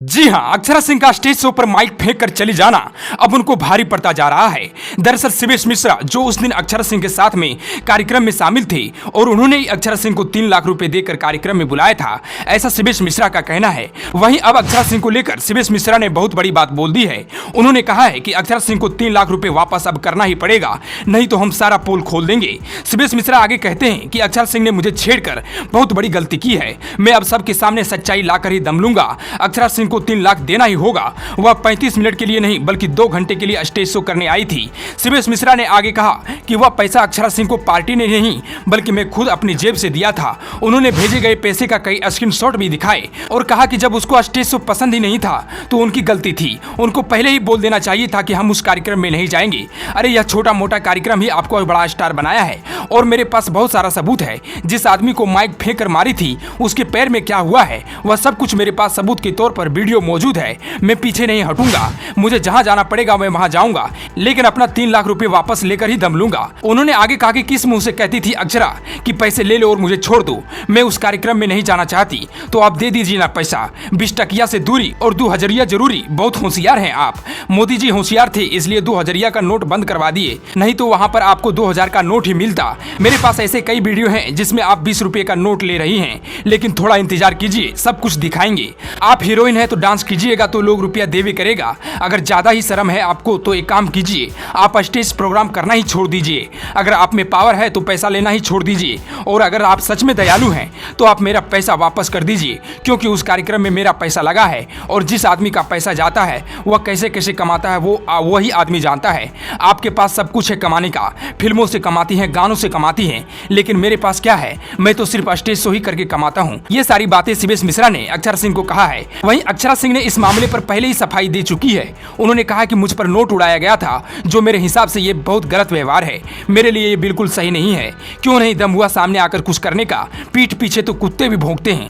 जी हां, अक्षरा सिंह का stage show पर माइक फेंक कर चली जाना अब उनको भारी पड़ता जा रहा है। दरअसल शिवेश मिश्रा जो उस दिन अक्षरा सिंह के साथ में कार्यक्रम में शामिल थे और उन्होंने ही अक्षरा सिंह को 3 लाख रुपए देकर कार्यक्रम में बुलाया था, ऐसा शिवेश मिश्रा का कहना है। वहीं अब अक्षरा सिंह को लेकर शिवेश मिश्रा ने बहुत बड़ी बात बोल दी है। उन्होंने कहा है कि अक्षरा सिंह को 3 लाख रुपए वापस अब करना ही पड़ेगा, नहीं तो हम सारा पोल खोल देंगे। शिवेश मिश्रा आगे कहते हैं कि अक्षरा सिंह ने मुझे छेड़कर बहुत बड़ी गलती की है, मैं अब सबके सामने सच्चाई लाकर ही दम लूंगा। अक्षरा सिंह को 3 लाख देना ही होगा। वह 35 मिनट के लिए नहीं बल्कि 2 घंटे के लिए स्टेज शो करने आई थी। शिवेश मिश्रा ने आगे कहा कि वह पैसा अक्षरा सिंह को पार्टी ने नहीं बल्कि मैं खुद अपनी जेब से दिया था। उन्होंने भेजे गए पैसे का कई स्क्रीनशॉट भी दिखाए और कहा कि जब उसको स्टेज शो पसंद ही नहीं था तो उनकी गलती थी, उनको पहले ही बोल देना चाहिए था कि हम उस कार्यक्रम में नहीं जाएंगे। अरे यह छोटा मोटा कार्यक्रम ही आपको बड़ा स्टार बनाया है और मेरे पास बहुत सारा सबूत है। जिस आदमी को माइक फेंक कर मारी थी उसके पैर में क्या हुआ है वह सब कुछ मेरे पास सबूत के तौर पर वीडियो मौजूद है। मैं पीछे नहीं हटूंगा, मुझे जहां जाना पड़ेगा मैं वहां जाऊंगा, लेकिन अपना 3 लाख रुपए वापस लेकर ही दम लूंगा। उन्होंने आगे कहा कि किस मुंह से कहती थी अक्षरा कि पैसे ले लो और मुझे छोड़ दो, मैं उस कार्यक्रम में नहीं जाना चाहती, तो आप दे दीजिए ना पैसा। 20 टकिया से दूरी और 2000 जरूरी। बहुत होशियार हैं आप। मोदी जी होशियार थे इसलिए 2000 का नोट बंद करवा दिए, नहीं तो वहां पर आपको 2000 का नोट ही मिलता। मेरे पास ऐसे कई वीडियो हैं जिसमें आप 20 रुपए का नोट ले रही हैं, लेकिन थोड़ा इंतजार कीजिए, सब कुछ दिखाएंगे। आप हीरोइन है तो डांस कीजिएगा तो लोग रुपया देवे करेगा। अगर ज्यादा ही शर्म है आपको तो एक काम कीजिए, आप स्टेज प्रोग्राम करना ही छोड़ दीजिए। अगर आप में पावर है तो पैसा लेना ही छोड़ दीजिए, और अगर आप सच में दयालु हैं तो आप मेरा पैसा वापस कर दीजिए, क्योंकि उस कार्यक्रम में मेरा पैसा लगा है और जिस आदमी का पैसा जाता है वह कैसे कैसे कमाता है वो वही आदमी जानता है। आपके पास सब कुछ है कमाने का, फिल्मों से कमाती हैं, गानों से कमाती हैं, लेकिन मेरे पास क्या है, मैं तो सिर्फ स्टेज शो ही करके कमाता हूँ। ये सारी बातें शिवेश मिश्रा ने अक्षरा सिंह को कहा है। वहीं अक्षरा सिंह ने इस मामले पर पहले ही सफाई दे चुकी है। उन्होंने कहा कि मुझ पर नोट उड़ाया गया था, जो मेरे हिसाब से ये बहुत गलत व्यवहार है, मेरे लिए ये बिल्कुल सही नहीं है। क्यों नहीं दम हुआ सामने आकर कुछ करने का, पीठ पीछे तो कुत्ते भी भौंकते हैं।